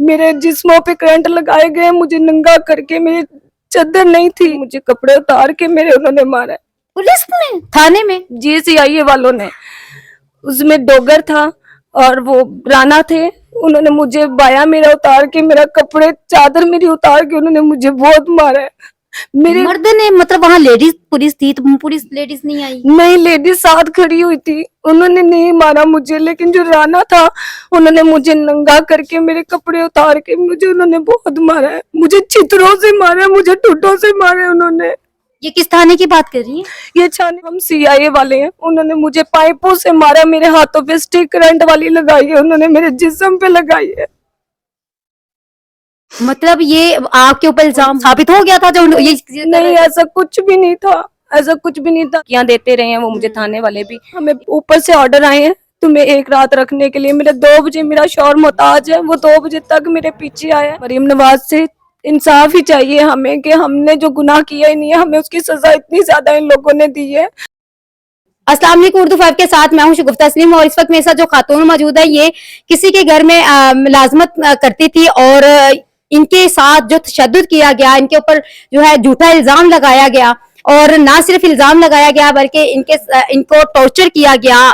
मेरे जिस्मों पे करंट लगाए गए, मुझे नंगा करके, मेरी चादर नहीं थी, मुझे कपड़े उतार के मेरे उन्होंने मारा है। पुलिस में, थाने में? जी सीआईए वालों ने, उसमें डोगर था और वो राणा थे, उन्होंने मुझे बाया मेरा उतार के, मेरा कपड़े चादर मेरी उतार के उन्होंने मुझे बहुत मारा है। मेरे मर्द ने, मतलब वहाँ लेडीज पुलिस थी तो पुलिस लेडीज नहीं आई? नहीं, लेडीज साथ खड़ी हुई थी, उन्होंने नहीं मारा मुझे, लेकिन जो राणा था उन्होंने मुझे नंगा करके मेरे कपड़े उतार के मुझे उन्होंने बहुत मारा है। मुझे चित्रों से मारा है, मुझे ठुड्डों से मारा है उन्होंने। ये किस थाने की बात कर रही है? ये छाने हम सीआईए वाले हैं, उन्होंने मुझे पाइपों से मारा, मेरे हाथों पे स्टिक करंट वाली लगाई है, उन्होंने मेरे जिस्म पे लगाई है। मतलब ये आपके ऊपर इल्जाम साबित हो गया था जो ये? नहीं, ऐसा कुछ भी नहीं था, ऐसा कुछ भी नहीं था। क्या देते रहे हैं वो मुझे, थाने वाले भी। हमें ऊपर से ऑर्डर आए हैं तुम्हें एक रात रखने के लिए। मेरे 2 बजे मेरा शौहर मोहताज है, वो 2 बजे तक मेरे पीछे आया है। मरीम नवाज से इंसाफ ही चाहिए हमें कि हमने जो गुनाह किया ही नहीं है, हमें उसकी सजा इतनी ज्यादा इन लोगों ने दी है। अस्सलाम वालेकुम, उर्दू 5 के साथ मैं हूं शगुफ्ता तस्लीम और इस वक्त मेरे साथ जो खातून मौजूद है ये किसी के घर में मुलाजमत करती थी और इनके साथ जो तशद्दुद किया गया, इनके ऊपर जो है झूठा इल्जाम लगाया गया और ना सिर्फ इल्जाम लगाया गया बल्कि इनको टॉर्चर किया गया,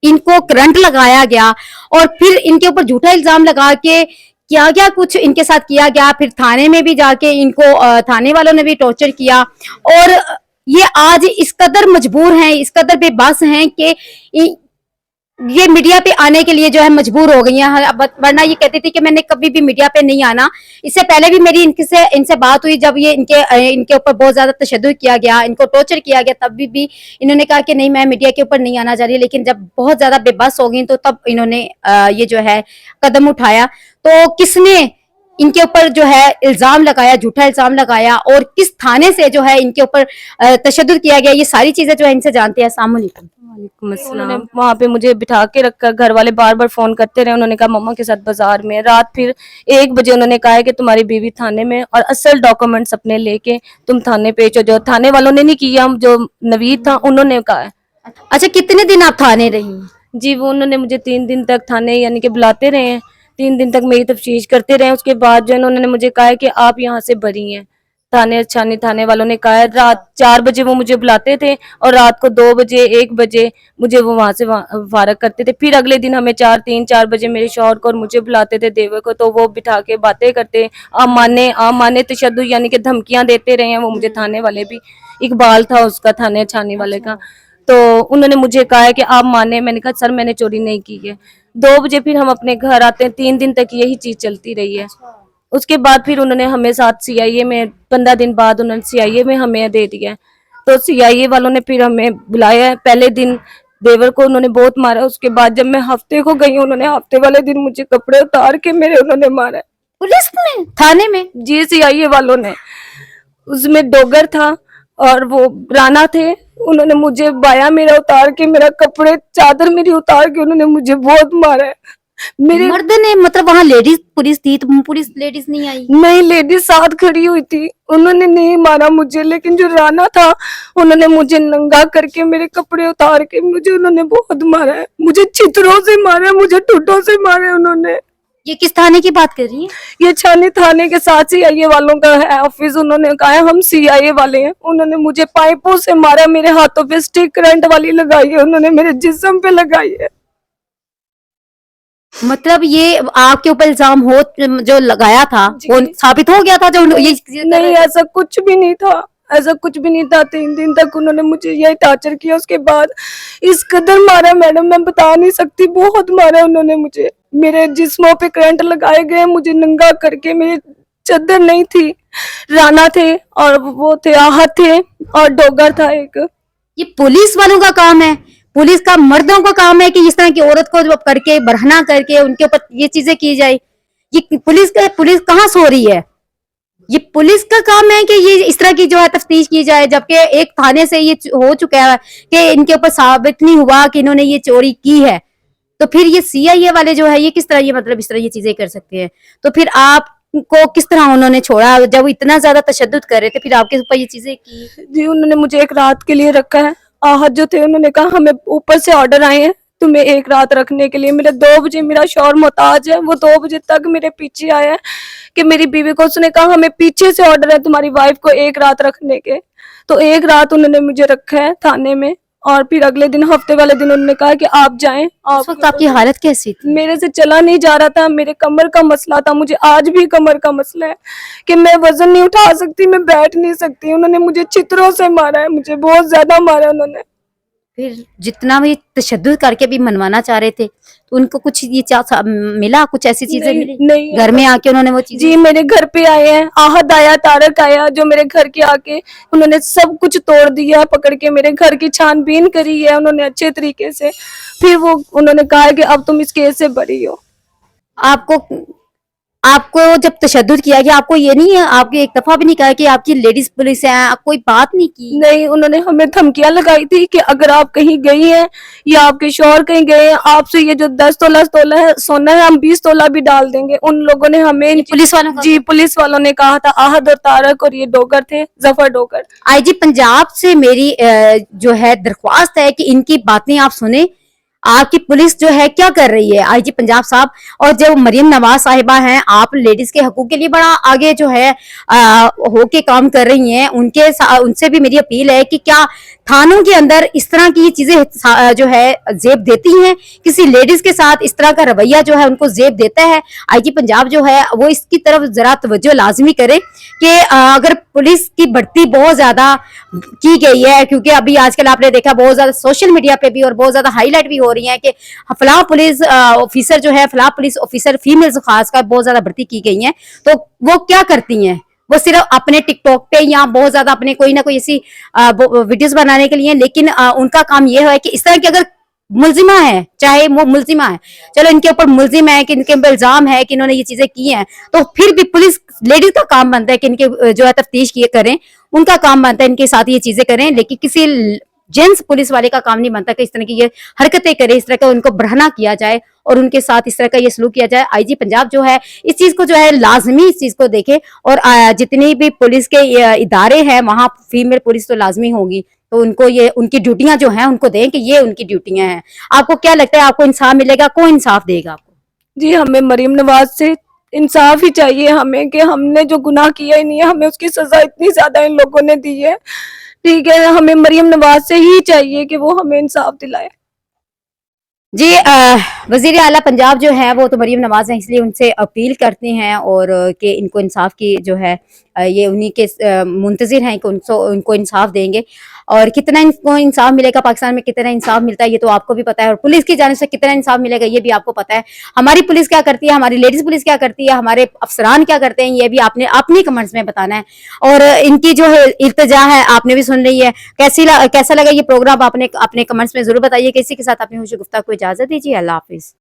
इनको करंट लगाया गया और फिर इनके ऊपर झूठा इल्जाम लगा के क्या क्या कुछ इनके साथ किया गया। फिर थाने में भी जाके इनको थाने वालों ने भी टॉर्चर किया और ये आज इस कदर मजबूर हैं, इस कदर बेबस हैं कि ये मीडिया पे आने के लिए जो है मजबूर हो गई हैं। वरना ये कहती थी कि मैंने कभी भी मीडिया पे नहीं आना। इससे पहले भी मेरी इनसे बात हुई जब ये इनके ऊपर बहुत ज्यादा तशद्दुद किया गया, इनको टॉर्चर किया गया, तब भी इन्होंने कहा कि नहीं मैं मीडिया के ऊपर नहीं आना चाह रही। लेकिन जब बहुत ज्यादा बेबस हो गई तो तब इन्होंने ये जो है कदम उठाया। तो किसने इनके ऊपर जो है इल्जाम लगाया, झूठा इल्जाम लगाया और किस थाने से जो है इनके ऊपर तशद्दुद किया गया, ये सारी चीजें जो है इनसे जानते हैं। अस्सलाम वालेकुम। उन्होंने वहाँ पे मुझे बिठा के रखा, घर वाले बार बार फोन करते रहे, उन्होंने कहा मम्मा के साथ बाजार में। रात फिर 1 बजे उन्होंने कहा है कि तुम्हारी बीवी थाने में और असल डॉक्यूमेंट्स अपने लेके तुम थाने पे जो थाने वालों ने नहीं किया, जो नवीद था उन्होंने कहा है। अच्छा, कितने दिन आप थाने रही? जी, वो उन्होंने मुझे 3 दिन तक थाने यानी कि बुलाते रहे हैं, 3 दिन तक मेरी तफ्तीश करते रहे। उसके बाद जो उन्होंने मुझे कहा है कि आप यहाँ से बरी हैं। थाने वालों ने कहा है। रात 4 बजे वो मुझे बुलाते थे और रात को 2 बजे 1 बजे मुझे वो वहां से फारग करते थे। फिर अगले दिन हमें 3-4 बजे मेरे शौहर को और मुझे बुलाते थे देवर को, तो वो बिठा के बातें करते, आप माने तशद्दुद यानी कि धमकियां देते रहे हैं वो मुझे थाने वाले भी। इकबाल था उसका छाने वाले का, तो उन्होंने मुझे कहा है कि आप माने। मैंने कहा सर मैंने चोरी नहीं की है। 2 बजे फिर हम अपने घर आते हैं। 3 दिन तक यही चीज चलती रही है। उसके बाद फिर उन्होंने हमें साथ सीआईए में 15 दिन बाद उन्होंने सीआईए में हमें दे दिया। तो सीआईए वालों ने फिर हमें बुलाया। पहले दिन देवर को उन्होंने बहुत मारा, उसके बाद जब मैं हफ्ते को गई उन्होंने हफ्ते वाले दिन मुझे कपड़े उतार के मेरे उन्होंने मारा। पुलिस में, थाने में? जी सीआईए वालों ने, उसमें डोगर था और वो राणा थे, उन्होंने मुझे बाया मेरा उतार के, मेरा कपड़े चादर मेरी उतार के उन्होंने मुझे बहुत मारा है। मेरे मर्द ने, मतलब वहाँ लेडीज पुलिस थी तो पुलिस लेडीज नहीं आई? नहीं, लेडीज साथ खड़ी हुई थी, उन्होंने नहीं मारा मुझे, लेकिन जो राणा था उन्होंने मुझे नंगा करके मेरे कपड़े उतार के मुझे उन्होंने बहुत मारा है। मुझे चित्रों से मारा है, मुझे ठुड्डों से मारा है उन्होंने। ये किस थाने की बात कर रही है? ये छाने थाने के साथ सीआईए वालों का है ऑफिस। उन्होंने कहा है हम सीआईए वाले हैं। उन्होंने मुझे पाइपों से मारा, मेरे हाथों पे स्टिक करंट वाली लगाई है, उन्होंने मेरे जिस्म पे लगाई है। मतलब ये आपके ऊपर इल्जाम हो जो लगाया था वो साबित हो गया था जो ये? नहीं, ऐसा कुछ भी नहीं था, ऐसा कुछ भी नहीं था। 3 दिन तक उन्होंने मुझे यही टॉर्चर किया। उसके बाद इस कदर मारा मैडम, मैं बता नहीं सकती, बहुत मारा उन्होंने मुझे। मेरे जिस्मों पे करंट लगाए गए, मुझे नंगा करके, मेरी चादर नहीं थी। राणा थे और वो थे आहत थे और डोगर था एक। ये पुलिस वालों का काम है, पुलिस का मर्दों का काम है कि इस तरह की औरत को करके बरहना करके उनके ऊपर ये चीजें की जाए। ये पुलिस कहाँ सो रही है? ये पुलिस का काम है कि ये इस तरह की जो है तफ्तीश की जाए, जबकि एक थाने से ये हो चुका है कि इनके ऊपर साबित नहीं हुआ कि इन्होंने ये चोरी की है। तो फिर ये सीआईए वाले जो है ये किस तरह, ये मतलब इस तरह ये चीजें कर सकते हैं? तो फिर आपको किस तरह उन्होंने छोड़ा जब इतना ज्यादा तशद्दुद कर रहे थे, फिर आपके ऊपर ये चीजें की? जी, उन्होंने मुझे एक रात के लिए रखा है। आहत जो थे उन्होंने कहा हमें ऊपर से ऑर्डर आए हैं तुम्हें एक रात रखने के लिए। मेरे 2 बजे मेरा शौहर मोहताज है, वो 2 बजे तक मेरे पीछे आया है कि मेरी बीवी को, उसने कहा हमें पीछे से ऑर्डर है तुम्हारी वाइफ को एक रात रखने के। तो एक रात उन्होंने मुझे रखा है थाने में, और फिर अगले दिन, हफ्ते वाले दिन उन्होंने कहा कि आप जाएं। उस वक्त आपकी हालत कैसी थी? मेरे से चला नहीं जा रहा था, मेरे कमर का मसला था, मुझे आज भी कमर का मसला है कि मैं वजन नहीं उठा सकती, मैं बैठ नहीं सकती। उन्होंने मुझे चित्रों से मारा है, मुझे बहुत ज्यादा मारा उन्होंने। फिर जितना भी तशद्दुद करके भी मनवाना चाह रहे थे तो उनको कुछ ये मिला, कुछ ऐसी चीजें मिली नहीं घर में आके उन्होंने वो चीजें? जी मेरे घर पे आए हैं, आहद आया, तारक आया, जो मेरे घर के आके उन्होंने सब कुछ तोड़ दिया, पकड़ के मेरे घर की छानबीन करी है उन्होंने अच्छे तरीके से। फिर वो उन्होंने कहा है कि अब तुम इस केस से बरी हो। आपको जब तशद्दुद किया गया, आपको ये नहीं है, आपके एक दफा भी नहीं कहा कि आपकी लेडीज पुलिस है, आप कोई बात नहीं की? नहीं, उन्होंने हमें धमकियां लगाई थी कि अगर आप कहीं गई हैं या आपके शौहर कहीं गए हैं, आपसे ये जो 10 तोला है सोना है, हम 20 तोला भी डाल देंगे। उन लोगों ने हमें, पुलिस वालों का? जी पुलिस वालों ने कहा था। आहद और तारक और ये डोगर थे, जफर डोगर। आईजी पंजाब से मेरी जो है दरख्वास्त है कि इनकी बातें आप सुने, आपकी पुलिस जो है क्या कर रही है आईजी पंजाब साहब। और जो मरियम नवाज साहिबा हैं, आप लेडीज के हकूक के लिए बड़ा आगे जो है होके काम कर रही हैं, उनसे भी मेरी अपील है कि क्या थानों के अंदर इस तरह की चीजें जो है जेब देती हैं, किसी लेडीज के साथ इस तरह का रवैया जो है उनको जेब देता है? आईजी पंजाब जो है वो इसकी तरफ जरा तवज्जो लाजमी करे कि अगर पुलिस की बढ़ती बहुत ज्यादा की गई है, क्योंकि अभी आजकल आपने देखा बहुत ज्यादा सोशल मीडिया पे भी और बहुत ज्यादा हाईलाइट भी हो रही है कि फलाह पुलिस ऑफिसर जो है, फलाह पुलिस ऑफिसर फीमेल्स खासकर बहुत ज्यादा भर्ती की गई है। तो वो क्या करती हैं? वो सिर्फ अपने टिकटॉक पे या बहुत ज्यादा अपने कोई ना कोई ऐसी वीडियोस बनाने के लिए, लेकिन उनका काम ये है कि इस तरह की अगर मुलजिमा है, चाहे वो मुलजिमा है, चलो इनके ऊपर मुलजिम है कि इनके ऊपर इल्जाम है कि इन्होंने ये चीजें की हैं, तो फिर भी पुलिस लेडीज का काम बनता है कि इनके जो है तफ्तीश किए करें, उनका काम बनता है इनके साथ ये चीजें करें। लेकिन किसी जेंट्स पुलिस वाले का काम नहीं बनता कि इस तरह की ये हरकतें करे, इस तरह का उनको बढ़ाना किया जाए और उनके साथ इस तरह का ये सलूक किया जाए। आईजी पंजाब जो है इस चीज को जो है लाजमी इस चीज को देखे, और जितनी भी पुलिस के इदारे हैं वहां फीमेल पुलिस तो लाजमी होगी, तो उनको ये उनकी ड्यूटियां जो हैं उनको दें कि ये उनकी ड्यूटियां हैं। आपको क्या लगता है, आपको इंसाफ मिलेगा? कौन इंसाफ देगा आपको? जी हमें मरियम नवाज से इंसाफ ही चाहिए हमें, कि हमने जो गुनाह किया ही नहीं है, हमें उसकी सजा इतनी ज्यादा इन लोगों ने दी है। ठीक है, हमें मरियम नवाज से ही चाहिए कि वो हमें इंसाफ दिलाए। जी वजीर आला पंजाब जो है वो तो मरियम नवाज है, इसलिए उनसे अपील करते हैं और कि इनको इंसाफ की जो है ये उन्हीं के मुंतजिर हैं कि उनको इंसाफ देंगे। और कितना इनको इंसाफ मिलेगा, पाकिस्तान में कितना इंसाफ मिलता है ये तो आपको भी पता है, और पुलिस की जानिब से कितना इंसाफ मिलेगा ये भी आपको पता है। हमारी पुलिस क्या करती है, हमारी लेडीज पुलिस क्या करती है, हमारे अफसरान क्या करते हैं, ये भी आपने अपनी कमेंट्स में बताना है। और इनकी जो है इल्तिजा है आपने भी सुन ली है। कैसा लगा ये प्रोग्राम आपने अपने कमेंट्स में जरूर बताइए। किसी के साथ अपनी गुफ्तागू को इजाजत दीजिए। अल्लाह हाफिज।